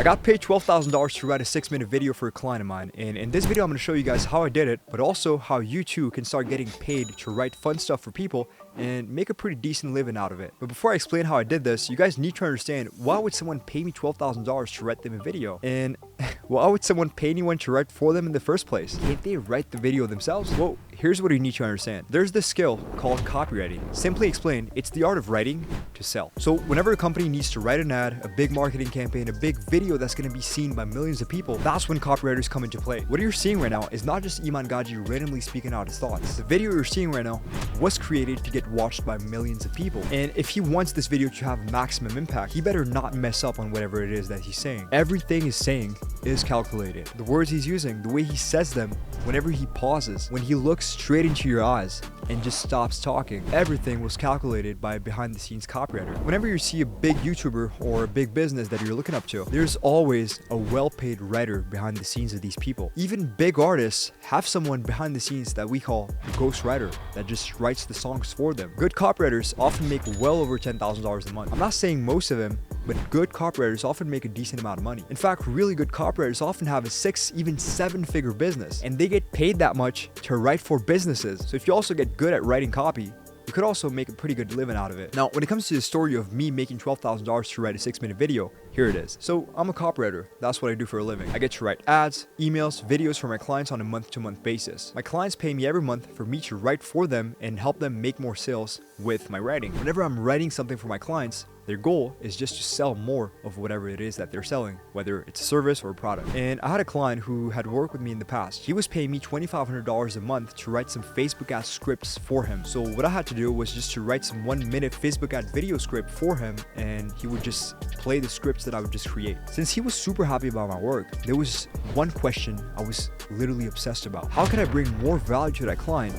got paid $12,000 to write a 6-minute video for a client of mine, and in this video I'm going to show you guys how I did it, but also how you too can start getting paid to write fun stuff for people and make a pretty decent living out of it. But before I explain how I did this, you guys need to understand, why would someone pay me $12,000 to write them a video? And why would someone pay anyone to write for them in the first place? Can't they write the video themselves? Well, here's what you need to understand. There's this skill called copywriting. Simply explained, it's the art of writing to sell. So whenever a company needs to write an ad, a big marketing campaign, a big video that's going to be seen by millions of people, that's when copywriters come into play. What you're seeing right now is not just Iman Gaji randomly speaking out his thoughts. The video you're seeing right now was created to get watched by millions of people. And if he wants this video to have maximum impact, he better not mess up on whatever it is that he's saying. Everything he's saying is calculated. The words he's using, the way he says them, whenever he pauses, when he looks straight into your eyes and just stops talking, everything was calculated by a behind-the-scenes copywriter. Whenever you see a big YouTuber or a big business that you're looking up to, there's always a well-paid writer behind the scenes of these people. Even big artists have someone behind the scenes that we call a ghostwriter that just writes the songs for them. Good copywriters often make well over $10,000 a month. I'm not saying most of them, but good copywriters often make a decent amount of money. In fact, really good copywriters often have a 6, even 7-figure business, and they get paid that much to write for businesses. So if you also get good at writing copy, you could also make a pretty good living out of it. Now, when it comes to the story of me making $12,000 to write a 6-minute video, here it is. So I'm a copywriter. That's what I do for a living. I get to write ads, emails, videos for my clients on a month-to-month basis. My clients pay me every month for me to write for them and help them make more sales with my writing. Whenever I'm writing something for my clients, their goal is just to sell more of whatever it is that they're selling, whether it's a service or a product. And I had a client who had worked with me in the past. He was paying me $2,500 a month to write some Facebook ad scripts for him. So what I had to do was just to write some 1-minute Facebook ad video script for him, and he would just play the scripts that I would just create. Since he was super happy about my work, there was one question I was literally obsessed about. How can I bring more value to that client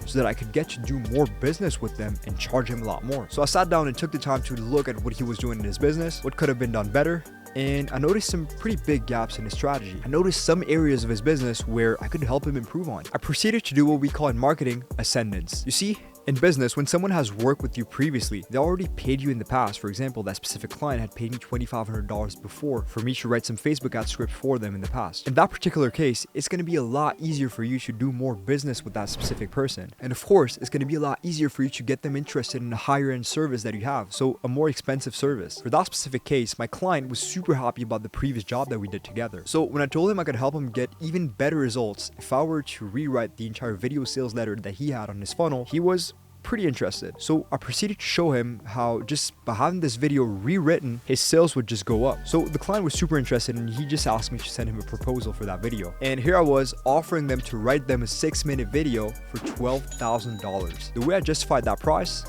so that I could get to do more business with them and charge him a lot more? So I sat down and took the time to look at what he was doing in his business, what could have been done better, and I noticed some pretty big gaps in his strategy. I noticed some areas of his business where I could help him improve on. I proceeded to do what we call in marketing ascendance. You see, in business, when someone has worked with you previously, they already paid you in the past. For example, that specific client had paid me $2,500 before for me to write some Facebook ad script for them in the past. In that particular case, it's going to be a lot easier for you to do more business with that specific person. And of course, it's going to be a lot easier for you to get them interested in a higher end service that you have. So a more expensive service. For that specific case, my client was super happy about the previous job that we did together. So when I told him I could help him get even better results if I were to rewrite the entire video sales letter that he had on his funnel, he was pretty interested. So I proceeded to show him how just by having this video rewritten, his sales would just go up. So the client was super interested, and he just asked me to send him a proposal for that video. And here I was offering them to write them a 6-minute video for $12,000. The way I justified that price,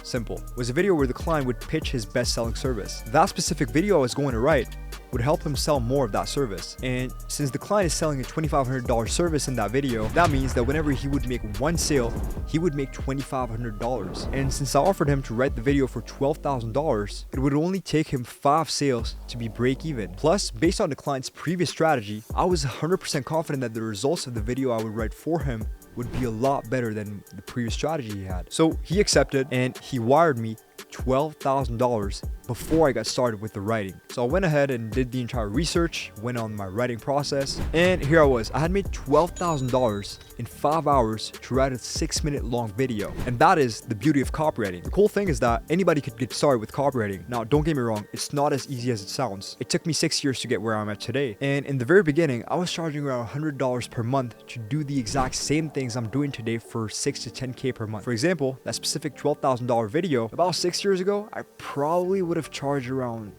simple, was a video where the client would pitch his best-selling service. That specific video I was going to write would help him sell more of that service. And since the client is selling a $2,500 service in that video, that means that whenever he would make one sale, he would make $2,500. And since I offered him to write the video for $12,000, it would only take him 5 sales to be break even. Plus, based on the client's previous strategy, I was 100% confident that the results of the video I would write for him would be a lot better than the previous strategy he had. So he accepted, and he wired me $12,000 before I got started with the writing. So I went ahead and did the entire research, went on my writing process, and here I was. I had made $12,000 in 5 hours to write a 6-minute long video. And that is the beauty of copywriting. The cool thing is that anybody could get started with copywriting. Now, don't get me wrong, it's not as easy as it sounds. It took me 6 years to get where I'm at today. And in the very beginning, I was charging around $100 per month to do the exact same things I'm doing today for 6 to 10K per month. For example, that specific $12,000 video, about 6 years ago, I probably would have charged around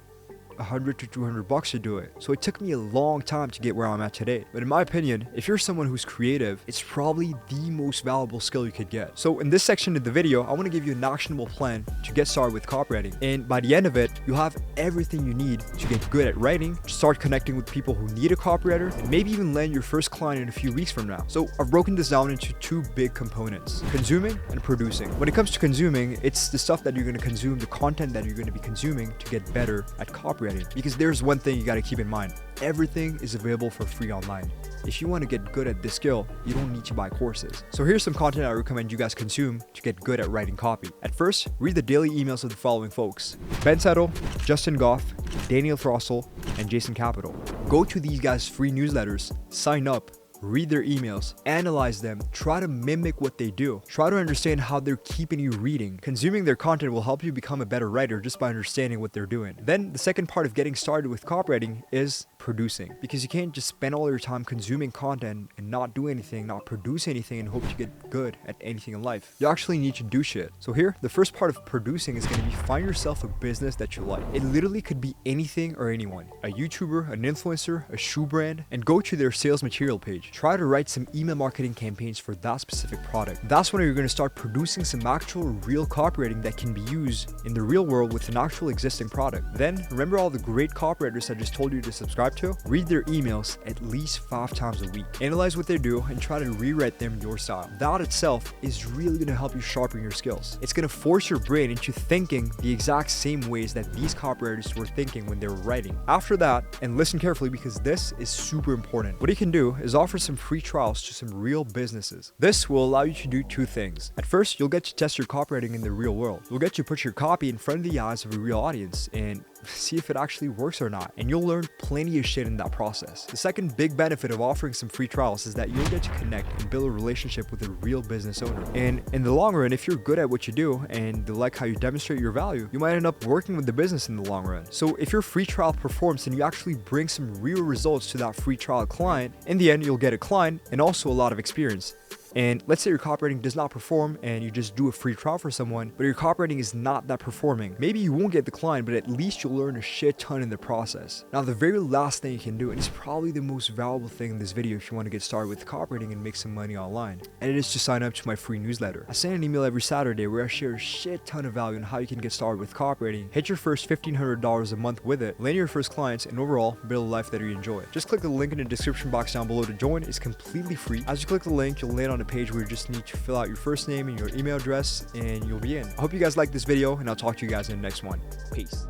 $100 to $200 to do it. So it took me a long time to get where I'm at today. But in my opinion, if you're someone who's creative, it's probably the most valuable skill you could get. So in this section of the video, I want to give you an actionable plan to get started with copywriting. And by the end of it, you'll have everything you need to get good at writing, start connecting with people who need a copywriter, and maybe even land your first client in a few weeks from now. So I've broken this down into 2 big components: consuming and producing. When it comes to consuming, it's the stuff that you're going to consume, the content that you're going to be consuming to get better at copywriting. copywriting, because there's one thing you got to keep in mind. Everything is available for free online. If you want to get good at this skill, you don't need to buy courses. So here's some content I recommend you guys consume to get good at writing copy. At first, read the daily emails of the following folks: Ben Settle, Justin Goff, Daniel Throssell, and Jason Capital. Go to these guys' free newsletters, sign up, read their emails, analyze them, try to mimic what they do. Try to understand how they're keeping you reading. Consuming their content will help you become a better writer just by understanding what they're doing. Then the second part of getting started with copywriting is producing, because you can't just spend all your time consuming content and not do anything, not produce anything, and hope to get good at anything in life. You actually need to do shit. So here, the first part of producing is going to be find yourself a business that you like. It literally could be anything or anyone. A YouTuber, an influencer, a shoe brand, and go to their sales material page. Try to write some email marketing campaigns for that specific product. That's when you're going to start producing some actual real copywriting that can be used in the real world with an actual existing product. Then remember all the great copywriters I just told you to subscribe to? Read their emails at least 5 times a week. Analyze what they do and try to rewrite them your style. That itself is really going to help you sharpen your skills. It's going to force your brain into thinking the exact same ways that these copywriters were thinking when they were writing. After that, and listen carefully because this is super important, what you can do is offer some free trials to some real businesses. This will allow you to do 2 things. At first, you'll get to test your copywriting in the real world. You'll get to put your copy in front of the eyes of a real audience and see if it actually works or not, and you'll learn plenty of shit in that process. The second big benefit of offering some free trials is that you'll get to connect and build a relationship with a real business owner. And in the long run, if you're good at what you do and they like how you demonstrate your value, you might end up working with the business in the long run. So if your free trial performs and you actually bring some real results to that free trial client, in the end you'll get a client and also a lot of experience. And let's say your copywriting does not perform and you just do a free trial for someone, but your copywriting is not that performing. Maybe you won't get the client, but at least you'll learn a shit ton in the process. Now, the very last thing you can do, and it's probably the most valuable thing in this video if you want to get started with copywriting and make some money online, and it is to sign up to my free newsletter. I send an email every Saturday where I share a shit ton of value on how you can get started with copywriting, hit your first $1,500 a month with it, land your first clients, and overall build a life that you enjoy. Just click the link in the description box down below to join. It's completely free. As you click the link, you'll land on a page where you just need to fill out your first name and your email address and you'll be in. I hope you guys like this video, and I'll talk to you guys in the next one. Peace.